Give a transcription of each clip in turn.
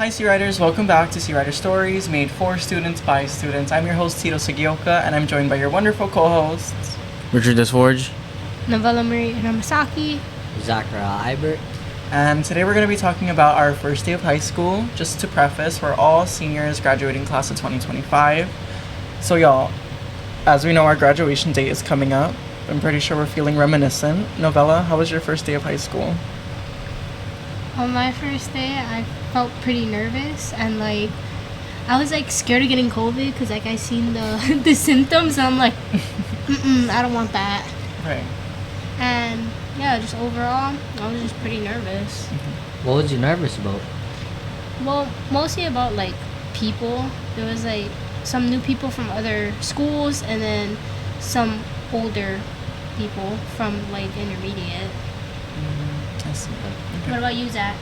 Hi Seariders, welcome back to Searider Stories, made for students by students. I'm your host Tito Sugioka, and I'm joined by your wonderful co-hosts Richard Desforge. Novella Marie Ramasaki. Zachariah Ibert. And today we're going to be talking about our first day of high school. Just to preface, we're all seniors graduating class of 2025. So y'all, as we know, our graduation date is coming up. I'm pretty sure we're feeling reminiscent. Novella, how was your first day of high school? On my first day, I felt pretty nervous and I was scared of getting COVID because I seen the the symptoms and I'm like, I don't want that. Right. And yeah, just overall, I was just pretty nervous. What was you nervous about? Well, mostly about people. There was some new people from other schools and then some older people from intermediate. I see. What about you, Zach?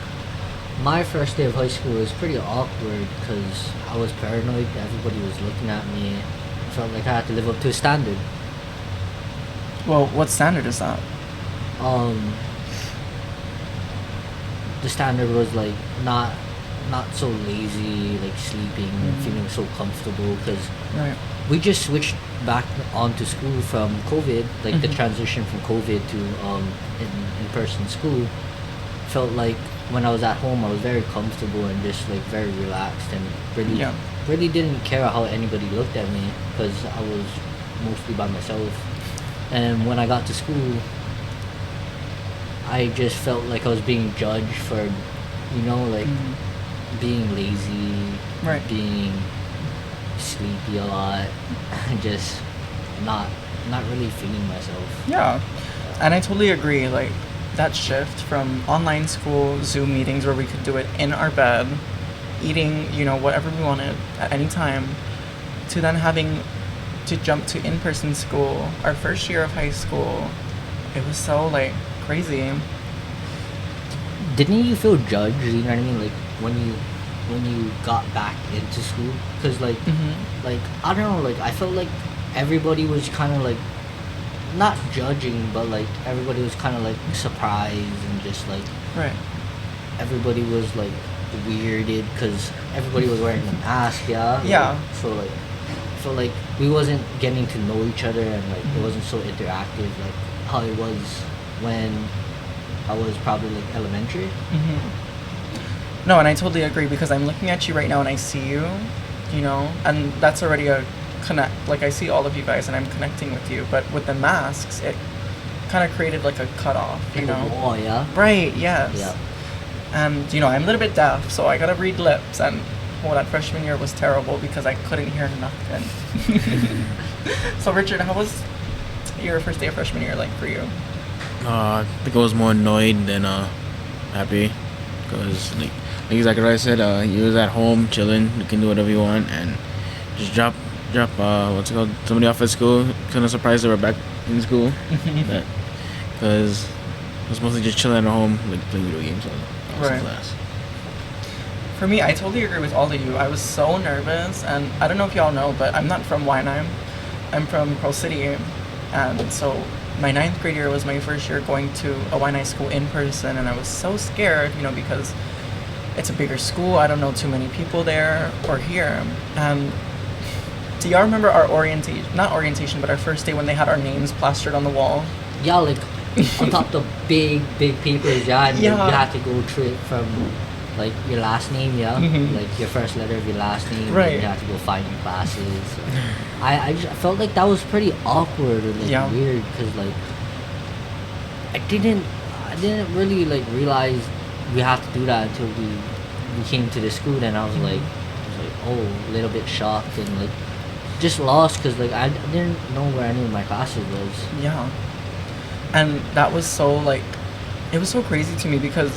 My first day of high school was pretty awkward because I was paranoid. Everybody was looking at me. I felt like I had to live up to a standard. Well, what standard is that? The standard was not so lazy, sleeping, feeling so comfortable because Right. we just switched back onto school from COVID, the transition from COVID to in-person school. Felt like when I was at home, I was very comfortable and just very relaxed and really didn't care how anybody looked at me because I was mostly by myself. And when I got to school, I just felt like I was being judged for, being lazy, Right. being sleepy a lot, and just not really feeling myself. Yeah, and I totally agree. That shift from online school, Zoom meetings where we could do it in our bed, eating, whatever we wanted at any time, to then having to jump to in-person school, our first year of high school. It was so crazy. Didn't you feel judged? You know what I mean? When you got back into school, because I don't know. I felt like everybody was kind of not judging, but everybody was kind of surprised and just Right. everybody was weirded because everybody was wearing a mask. Yeah. Yeah. So I felt like we wasn't getting to know each other and it wasn't so interactive how it was when I was probably elementary. No, and I totally agree because I'm looking at you right now and I see you, and that's already a connect. I see all of you guys and I'm connecting with you, but with the masks, it kind of created a cutoff, Oh yeah. Right, yes. Yeah. And, I'm a little bit deaf, so I gotta read lips, and that freshman year was terrible because I couldn't hear nothing. So, Richard, how was your first day of freshman year for you? I think I was more annoyed than happy because like Zachariah said, you was at home chilling, you can do whatever you want, and just drop somebody off at school. Kind of surprised they were back in school, because I was mostly just chilling at home, playing video games while I was in class. For me, I totally agree with all of you. I was so nervous, and I don't know if y'all know, but I'm not from Weinheim. I'm from Pearl City, and so my 9th grade year was my first year going to a Weinheim school in person, and I was so scared, because it's a bigger school. I don't know too many people there or here. Do y'all remember our not orientation, but our first day when they had our names plastered on the wall? Yeah, on top of big papers, and you had to go through it from your last name, your first letter of your last name, right? And you had to go find your classes. I felt like that was pretty awkward and weird because I didn't really realize we had to do that until we came to the school, and I was a little bit shocked and just lost because I didn't know where any of my classes was. Yeah. And that was so it was so crazy to me because,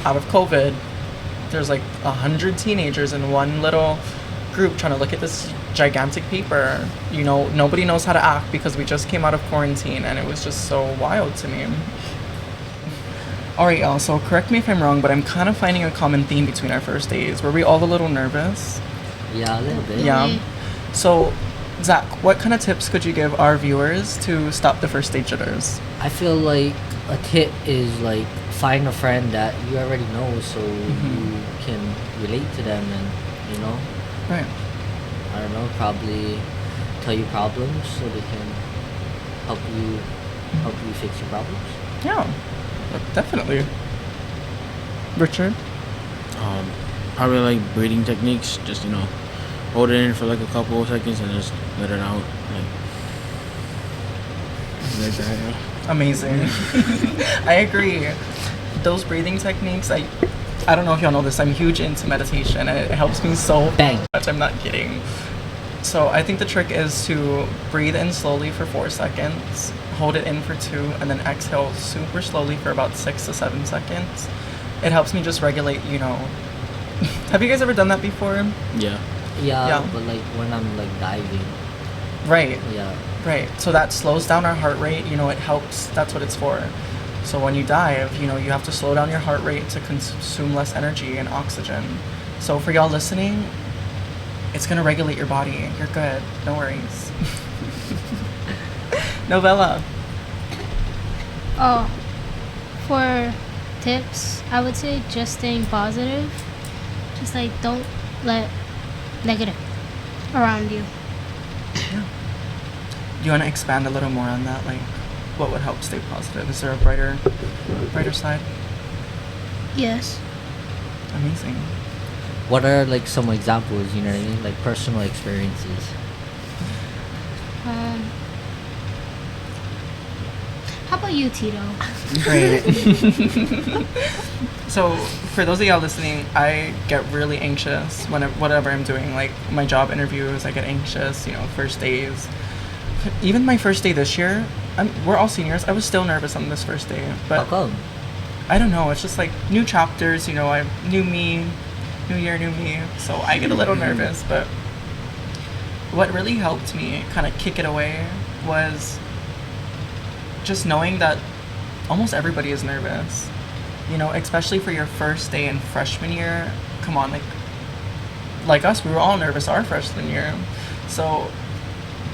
out of COVID, there's 100 teenagers in one little group trying to look at this gigantic paper. Nobody knows how to act because we just came out of quarantine, and it was just so wild to me. Alright, y'all, so correct me if I'm wrong, but I'm kind of finding a common theme between our first days. Were we all a little nervous? Yeah, a little bit. Yeah. So Zach, what kind of tips could you give our viewers to stop the first day jitters? I feel like a tip is like find a friend that you already know, so you can relate to them, and you know, Right. I don't know, probably tell you problems so they can help you fix your problems. Yeah, definitely. Richard? Probably like breathing techniques. Just hold it in for like a couple of seconds and just let it out. Like that. Yeah. Amazing. I agree. Those breathing techniques, I don't know if y'all know this, I'm huge into meditation and it helps me so Bang. much, I'm not kidding. So I think the trick is to breathe in slowly for 4 seconds, hold it in for 2, and then exhale super slowly for about 6 to 7 seconds. It helps me just regulate, Have you guys ever done that before? Yeah. Yeah, but like when I'm like diving. Right. Yeah. Right. So that slows down our heart rate. It helps. That's what it's for. So when you dive, you have to slow down your heart rate to consume less energy and oxygen. So for y'all listening, it's going to regulate your body. You're good. No worries. Novella. Oh, for tips, I would say just staying positive. Just like don't let negative around you. Do you want to expand a little more on that? Like, what would help stay positive? Is there a brighter side? Yes. Amazing. What are like some examples, you know what I mean? Like personal experiences. How about you, Tito? Great. So, for those of y'all listening, I get really anxious whatever I'm doing. Like my job interviews, I get anxious. First days. Even my first day this year, we're all seniors. I was still nervous on this first day, How but come? I don't know. It's just like new chapters. I new me, new year, new me. So I get a little nervous. But what really helped me kind of kick it away was just knowing that almost everybody is nervous. Especially for your first day in freshman year. Come on, like us, we were all nervous our freshman year. So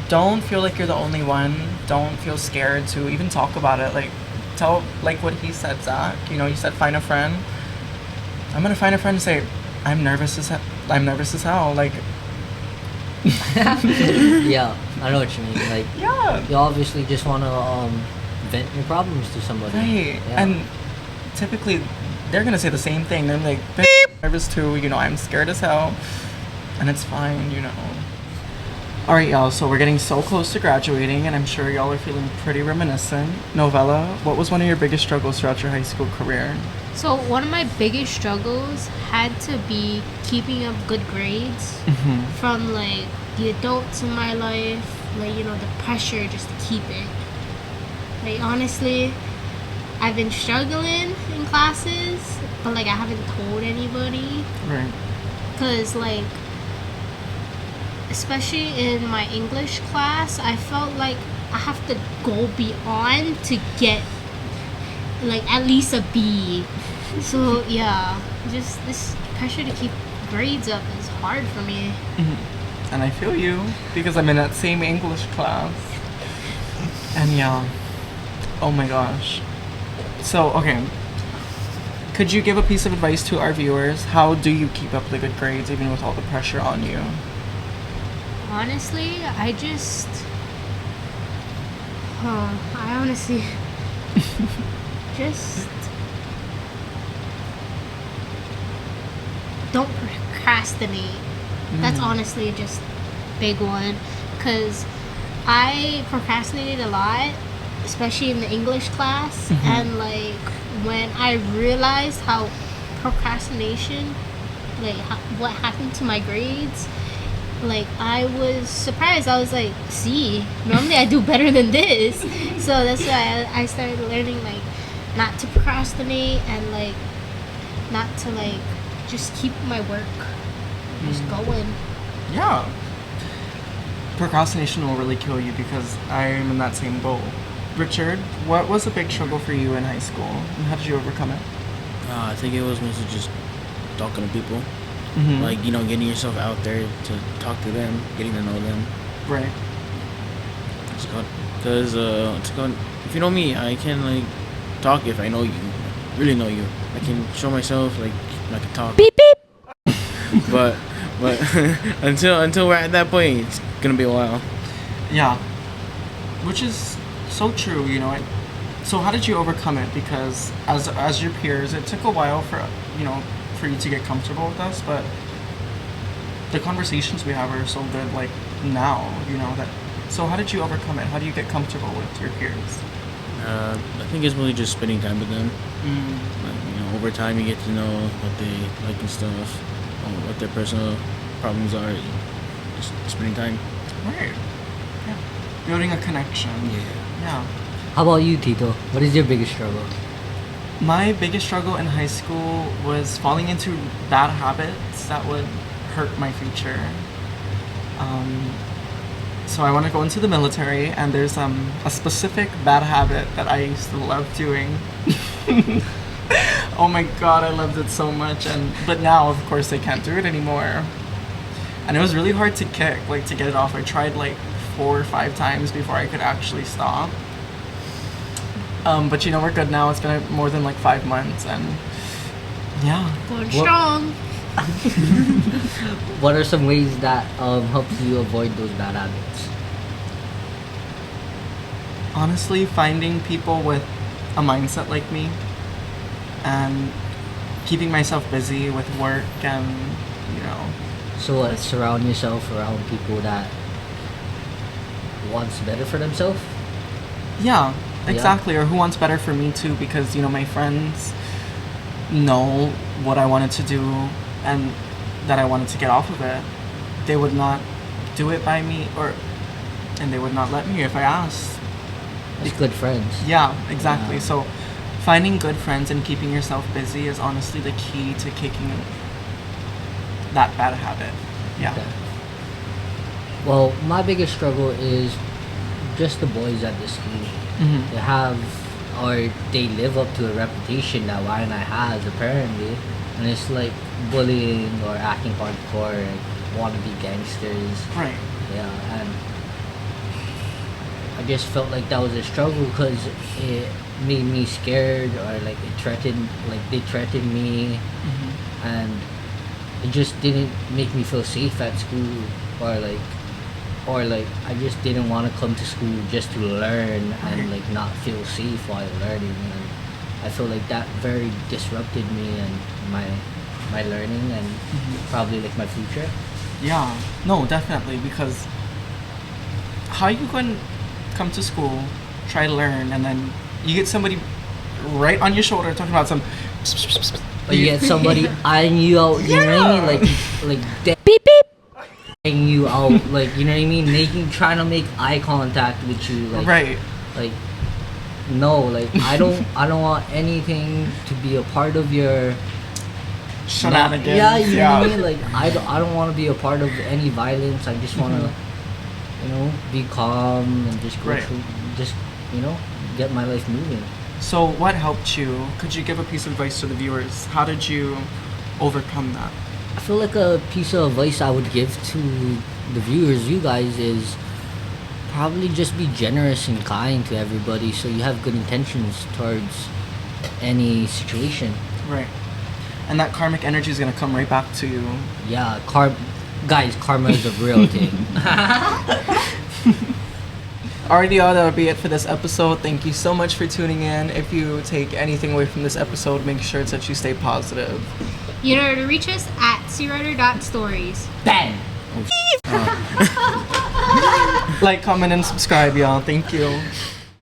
don't feel like you're the only one. Don't feel scared to even talk about it. Like, tell, like what he said, Zach. You said find a friend. I'm gonna find a friend and say, I'm nervous as hell. Like, Yeah, I know what you mean. Like, yeah, you obviously just want to vent your problems to somebody. right. Yeah. And typically, they're gonna say the same thing. They're like, "Bitch, I'm nervous too. I'm scared as hell, and it's fine. All right, y'all. So we're getting so close to graduating, and I'm sure y'all are feeling pretty reminiscent. Novella, what was one of your biggest struggles throughout your high school career? So one of my biggest struggles had to be keeping up good grades from like the adults in my life, like the pressure just to keep it. Like honestly, I've been struggling in classes, but like I haven't told anybody, Right. cause like especially in my English class, I felt like I have to go beyond to get like at least a B. So yeah, just this pressure to keep grades up is hard for me. And I feel you because I'm in that same English class. And yeah, oh my gosh. So, okay. Could you give a piece of advice to our viewers? How do you keep up the good grades even with all the pressure on you? Honestly, I honestly just don't procrastinate. That's honestly just big one, because I procrastinated a lot, especially in the English class, and like when I realized how procrastination, like what happened to my grades, like I was surprised. I was like, see, normally I do better than this. So that's why I started learning like not to procrastinate and like not to like just keep my work just going. Yeah. Procrastination will really kill you because I'm in that same boat. Richard, what was a big struggle for you in high school and how did you overcome it? I think it was mostly just talking to people. Mm-hmm. Like, getting yourself out there to talk to them, getting to know them. Right. Because if you know me, I can like talk if I know you, really know you. I can show myself like I can talk. Beep beep. but until we're at that point, it's gonna be a while. Yeah. Which is so true, you know. So how did you overcome it? Because as your peers, it took a while for you to get comfortable with us, but the conversations we have are so good. Like now, you know that. So how did you overcome it? How do you get comfortable with your peers? I think it's really just spending time with them. Like, over time you get to know what they like and stuff, what their personal problems are. Just spending time. Right. Yeah. Building a connection. Yeah. How about you, Tito? What is your biggest struggle? My biggest struggle in high school was falling into bad habits that would hurt my future. So I want to go into the military, and there's a specific bad habit that I used to love doing. Oh my god, I loved it so much, but now of course I can't do it anymore. And it was really hard to kick, like to get it off. I tried like 4 or 5 times before I could actually stop. But we're good now. It's been more than like 5 months, and yeah. Going strong. What are some ways that helps you avoid those bad habits? Honestly, finding people with a mindset like me, and keeping myself busy with work, and So surround yourself around people that wants better for themselves. Yeah, exactly. Or who wants better for me too? Because my friends know what I wanted to do and that I wanted to get off of it. They would not do it by me, and they would not let me if I asked. It's good friends. Yeah, exactly. Yeah. So finding good friends and keeping yourself busy is honestly the key to kicking that bad habit. Yeah. Okay. Well, my biggest struggle is just the boys at the school. Mm-hmm. They live up to a reputation that Y and I has apparently, and it's like bullying or acting hardcore, like wannabe gangsters. Right. Yeah, and I just felt like that was a struggle because it made me scared, or like they threatened me, and it just didn't make me feel safe at school, or I just didn't want to come to school just to learn and like not feel safe while learning, and I feel like that very disrupted me and my learning and probably like my future. Yeah. No, definitely, because how you can come to school, try to learn, and then you get somebody right on your shoulder talking about some. But you get somebody eyeing you out, you know what I mean? Like beep beep, eyeing you out, like you know what I mean? Trying to make eye contact with you, like Right. like no, like I don't want anything to be a part of your Shenanigans. Yeah, you know what I mean? Like I don't want to be a part of any violence. I just want to, be calm and just go Right. through, just get my life moving. So what helped you? Could you give a piece of advice to the viewers? How did you overcome that? I feel like a piece of advice I would give to the viewers, you guys, is probably just be generous and kind to everybody, so you have good intentions towards any situation. Right. And that karmic energy is going to come right back to you. Yeah, karma is a real thing. Alrighty, y'all, that'll be it for this episode. Thank you so much for tuning in. If you take anything away from this episode, make sure that you stay positive. You know where to reach us at searider.stories. Bang! Like, comment, and subscribe, y'all. Thank you.